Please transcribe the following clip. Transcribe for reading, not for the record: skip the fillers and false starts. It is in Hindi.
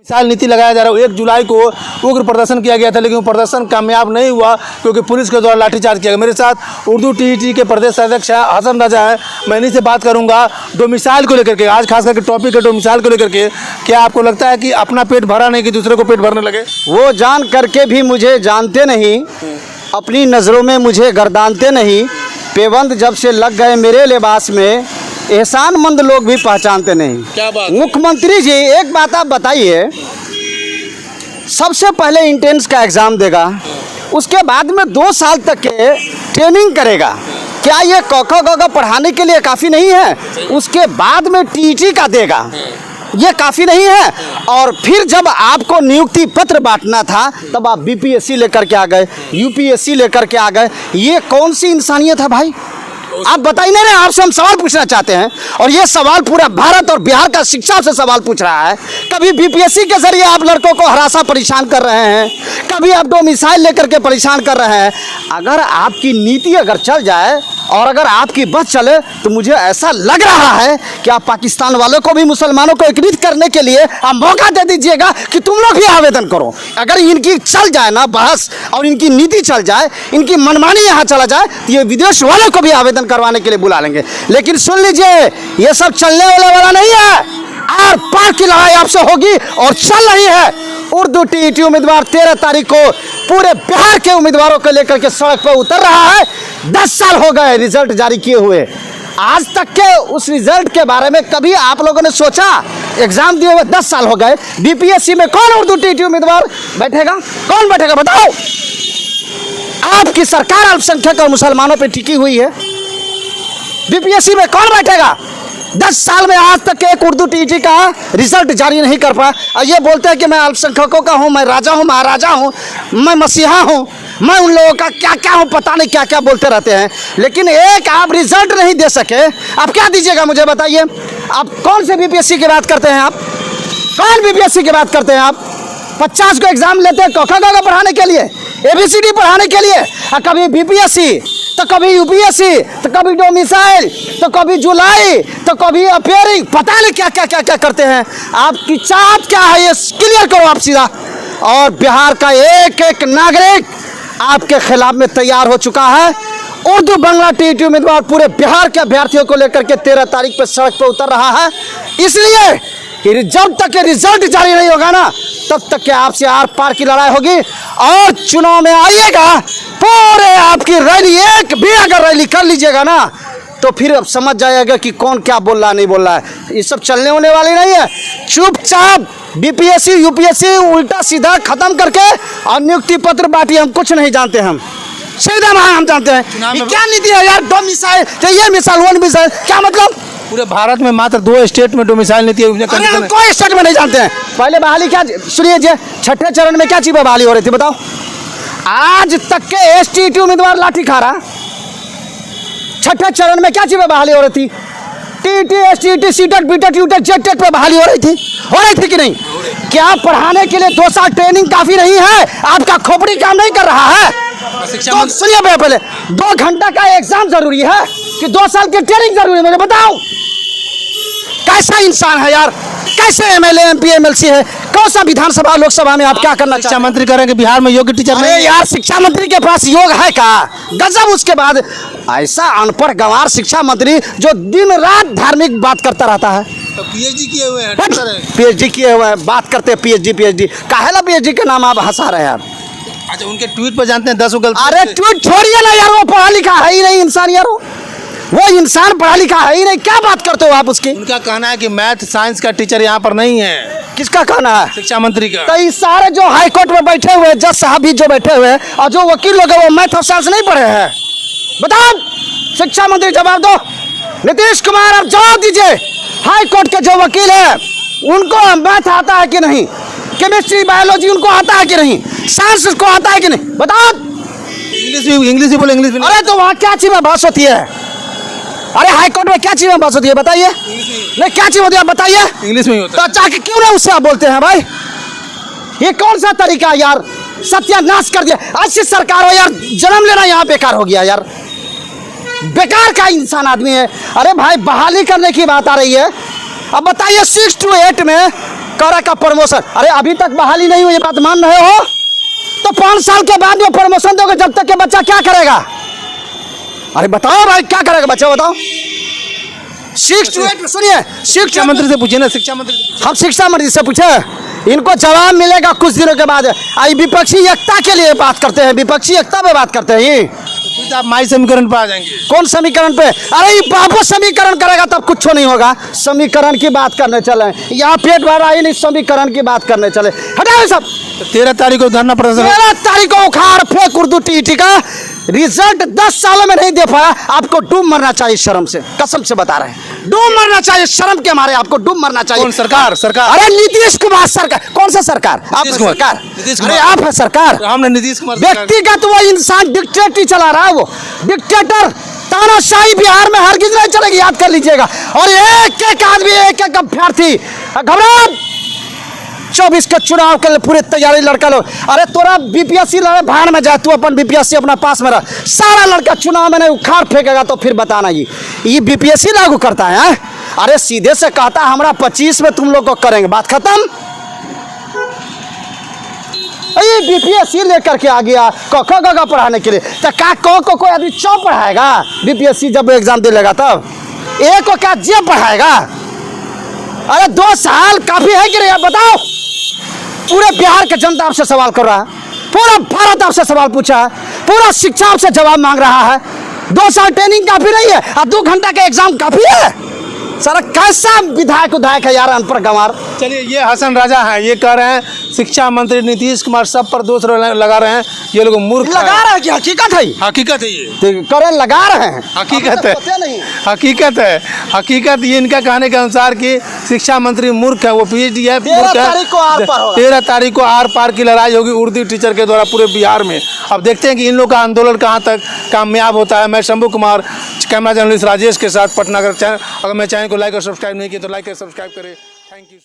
मिसाइल नीति लगाया जा रहा है। 1 जुलाई को उग्र प्रदर्शन किया गया था, लेकिन वो प्रदर्शन कामयाब नहीं हुआ क्योंकि पुलिस के द्वारा लाठीचार्ज किया गया। मेरे साथ उर्दू टीईटी के प्रदेश अध्यक्ष हसन राजा है, मैं इन्हीं से बात करूंगा डोमिसाइल को लेकर के। आज खास करके टॉपिक है डोमिसाइल को लेकर के। क्या आपको लगता है कि अपना पेट भरा नहीं कि दूसरे को पेट भरने लगे? वो जान करके भी मुझे जानते नहीं, अपनी नज़रों में मुझे गर्दानते नहीं। पेबंद जब से लग गए मेरे लिबास में, एहसानमंद लोग भी पहचानते नहीं। क्या बात? मुख्यमंत्री जी एक बात आप बताइए, सबसे पहले इंट्रेंस का एग्ज़ाम देगा, उसके बाद में 2 साल तक के ट्रेनिंग करेगा। क्या ये क ख ग घ पढ़ाने के लिए काफ़ी नहीं है? उसके बाद में टीईटी का देगा, ये काफ़ी नहीं है? और फिर जब आपको नियुक्ति पत्र बांटना था तब आप बीपीएससी लेकर के आ गए, यूपीएससी लेकर के आ गए। ये कौन सी इंसानियत है भाई? आप बताइए ना। आपसे हम सवाल पूछना चाहते हैं, और ये सवाल पूरा भारत और बिहार का शिक्षा से सवाल पूछ रहा है। कभी बीपीएससी के जरिए आप लड़कों को हरासा परेशान कर रहे हैं, कभी आप डोमिसाइल लेकर के परेशान कर रहे हैं। अगर आपकी नीति अगर चल जाए और अगर आपकी बस चले तो मुझे ऐसा लग रहा है कि आप पाकिस्तान वालों को भी, मुसलमानों को एकत्रित करने के लिए आप मौका दे दीजिएगा कि तुम लोग भी आवेदन करो। अगर इनकी चल जाए ना बहस और इनकी नीति चल जाए, इनकी मनमानी यहाँ चला जाए, तो ये विदेश वालों को भी आवेदन करवाने के लिए बुला लेंगे। लेकिन सुन लीजिए, ये सब चलने वाला नहीं है। आर पार की लड़ाई आपसे होगी और चल रही है। उर्दू टीईटी उम्मीदवार 13 तारीख को पूरे बिहार के उम्मीदवारों को लेकर के सड़क पर उतर रहा है। 10 साल हो गए रिजल्ट जारी किए हुए, आज तक के उस रिजल्ट के बारे में कभी आप लोगों ने सोचा? एग्जाम दिए हुए 10 साल हो गए। बीपीएससी में कौन उर्दू टीईटी उम्मीदवार बैठेगा? कौन बैठेगा बताओ? आपकी सरकार अल्पसंख्यक और मुसलमानों पर टिकी हुई है। बीपीएससी में कौन बैठेगा? 10 साल में आज तक एक उर्दू टीईटी का रिजल्ट जारी नहीं कर पाया। और ये बोलते हैं कि मैं अल्पसंख्यकों का हूँ, मैं राजा हूँ, महाराजा हूँ, मैं मसीहा हूँ, मैं उन लोगों का क्या क्या हूँ, पता नहीं क्या क्या बोलते रहते हैं। लेकिन एक आप रिजल्ट नहीं दे सके। आप क्या दीजिएगा मुझे बताइए? आप कौन से बीपीएससी की बात करते हैं? आप कौन बीपीएससी की बात करते हैं? आप 50 को एग्जाम लेते हैं क ख ग घ पढ़ाने के लिए, ABCD पढ़ाने के लिए। कभी बीपीएससी तो कभी यूपीएससी तो कभी डोमिसाइल तो कभी जुलाई तो कभी अपेयरिंग, पता नहीं क्या क्या क्या क्या करते हैं। आपकी चाहत क्या है ये क्लियर करो आप सीधा। और बिहार का एक एक नागरिक आपके खिलाफ में तैयार हो चुका है। उर्दू बांग्ला टीईटी उम्मीदवार पूरे बिहार के अभ्यर्थियों को लेकर के 13 तारीख पर सड़क पर उतर रहा है, इसलिए कि जब तक रिजल्ट जारी नहीं होगा ना, तब तक के आपसे आर पार की लड़ाई होगी। और चुनाव में आइएगा, पूरे आपकी रैली, एक भी अगर रैली कर लीजिएगा ना, तो फिर अब समझ जाएगा कि कौन क्या बोल रहा नहीं बोल रहा है। ये सब चलने होने वाली नहीं है। चुपचाप बीपीएससी यूपीएससी उल्टा सीधा खत्म करके और नियुक्ति पत्र बांटिए। हम कुछ नहीं जानते, हम सीधा हम जानते हैं क्या नीति है यार। 2 मिसाइल, ये मिसाइल 1 मिसाइल, क्या मतलब? पूरे भारत में मात्र 2 स्टेट में डोमिसाइल नीति है। कोई स्टेट में नहीं जानते हैं। पहले बहाली क्या, सुनिए जी, 6ठे चरण में क्या चीज बहाली हो रही थी बताओ? आज तक के एसटीईटी उम्मीदवार लाठी खा रहा। 6ठे चरण में क्या चीज बहाली हो रही थी? TET STET CTET बीटेट UTET JTET पे बहाली हो रही थी कि नहीं? क्या पढ़ाने के लिए 2 साल ट्रेनिंग काफी नहीं है? आपका खोपड़ी काम नहीं कर रहा है? तो सुनिए पहले, 2 घंटा का एग्जाम जरूरी है कि 2 साल की ट्रेनिंग जरूरी है? मुझे बताओ कैसा इंसान है यार? कैसे एमएलए एमपी एमएलसी है? कौन सा विधानसभा लोकसभा में आप क्या करना? शिक्षा मंत्री कह रहे हैं कि बिहार में योग्य टीचर नहीं। अरे यार, शिक्षा मंत्री के पास योग है क्या? गजब। उसके बाद ऐसा अनपढ़ गंवार शिक्षा मंत्री जो दिन रात धार्मिक बात करता रहता है। तो पीएचडी किए हुए हैं, पीएचडी किए हुए हैं, बात करते हैं पीएचडी। काहेला पीएचडी के नाम आप हंसा रहे हैं यार? अच्छा, उनके ट्वीट पर जानते हैं 10 गलत। अरे ट्वीट छोड़िए ना यार, वो पढ़ा लिखा है ही नहीं इंसान यार। वो इंसान पढ़ा लिखा है ही नहीं, क्या बात करते हो आप उसकी? उनका कहना है कि मैथ साइंस का टीचर यहाँ पर नहीं है। किसका कहना है? शिक्षा मंत्री का। तो इस सारे जो हाई कोर्ट में बैठे हुए जज साहब भी जो बैठे हुए और जो वकील लोग हैं वो मैथ और साइंस नहीं पढ़े हैं? बताओ, शिक्षा मंत्री जवाब दो। नीतीश कुमार आप जवाब दीजिए। हाई कोर्ट के जो वकील हैं उनको मैथ आता है कि नहीं? केमिस्ट्री बायोलॉजी उनको आता है कि नहीं? साइंस उसको आता है कि नहीं? बताओ। इंग्लिश भी बोले, इंग्लिश भी। अरे तो वहाँ क्या चीज में बहस होती है? अरे हाई कोर्ट में क्या चीज में बहस होती है बताइए? नहीं, क्या चीज होती है बताइए? इंग्लिश में ही होता है। तो जाके क्यों ना उससे आप बोलते हैं भाई? ये कौन सा तरीका यार? सत्यानाश कर दिया। ऐसी सरकार हो यार, जन्म लेना यहाँ बेकार हो गया यार। बेकार का इंसान आदमी है। अरे भाई, बहाली करने की बात आ रही है। अब बताइए 6 to 8 में करा का प्रमोशन, अरे अभी तक बहाली नहीं हुई, ये बात मान रहे हो? तो 5 साल के बाद जो प्रमोशन दोगे, जब तक के बच्चा क्या करेगा? अरे बताओ भाई, क्या करेगा बच्चा, बताओ। 6 to 8, सुनिए, शिक्षा मंत्री से पूछिए ना, शिक्षा मंत्री से पूछिए। हम शिक्षा मंत्री से पूछे, इनको जवाब मिलेगा कुछ दिनों के बाद। आई विपक्षी एकता के लिए बात करते हैं, विपक्षी एकता पे बात करते हैं ये। फिर आप माई समीकरण पर आ जाएंगे। कौन समीकरण पे? अरे ये बाबू समीकरण करेगा तब कुछ नहीं होगा। समीकरण की बात करने चले, यहाँ पेट भर आई नहीं, समीकरण की बात करने चले, हटाओ सब। 13 तारीख को धरना प्रदर्शन। 13 तारीख को उखाड़ फेंक उर्दू टीटी का रिजल्ट 10 सालों में नहीं दे पाया, आपको डूब मरना चाहिए शर्म से, कसम से बता रहे हैं, डूब मरना चाहिए शर्म के मारे, आपको डूब मरना चाहिए। कौन सरकार? सरकार? अरे नीतीश कुमार सरकार। कौन सा सरकार? आप है सरकार? अरे आप है सरकार। हमने नीतीश कुमार व्यक्तिगत वो इंसान डिक्टेटरी चला रहा है, वो डिक्टेटर तानाशाही बिहार में हरगिज नहीं चलेगी, याद कर लीजिएगा। और एक एक आदमी, एक एक अभ्यर्थी घबराओ, 24 के चुनाव के लिए पूरी तैयारी लड़का लोग। अरे तोरा बीपीएससी लड़े भाड़ में जाए, तू अपन बीपीएससी अपना पास में रह, सारा लड़का चुनाव में नहीं उखाड़ फेंकेगा तो फिर बताना ये बीपीएससी लागू करता है? अरे सीधे से कहता हमारा 25 में तुम लोग को करेंगे, बात खत्म। ये बीपीएससी लेकर के आ गया क ग पढ़ाने के लिए, तो का को कोई आदमी चौ पढ़ाएगा? बीपीएससी जब एग्जाम दे लेगा तब एक को क्या जे पढ़ाएगा? अरे 2 साल काफी है कि नहीं, आप बताओ। पूरे बिहार के जनता आपसे सवाल कर रहा है, पूरा भारत आपसे सवाल पूछा है, पूरा शिक्षा आपसे जवाब मांग रहा है। 2 साल ट्रेनिंग काफी नहीं है और 2 घंटा का एग्जाम काफी है? सारा कैसा विधायक है यार, अनपढ़ गंवार। चलिए, ये हसन राजा हैं, ये कह रहे हैं शिक्षा मंत्री नीतीश कुमार सब पर दोष लगा रहे हैं, ये लोग मूर्ख लगा रहे हैं कि हकीकत है? हकीकत है, ये करे लगा रहे हैं, हकीकत है, हकीकत है, हकीकत। ये इनका कहने के अनुसार कि शिक्षा मंत्री मूर्ख है, वो पीएचडी है, 13 तारीख को आर पार होगा। 13 तारीख को आर पार की लड़ाई होगी उर्दू टीचर के द्वारा पूरे बिहार में। अब देखते हैं कि इन लोग का आंदोलन कहाँ तक कामयाब होता है। मैं शंभू कुमार, कैमरा जर्नलिस्ट राजेश के साथ, पटना का चैनल। अगर मैं चैनल को लाइक और सब्सक्राइब नहीं किया तो लाइक और सब्सक्राइब करें। Thank you.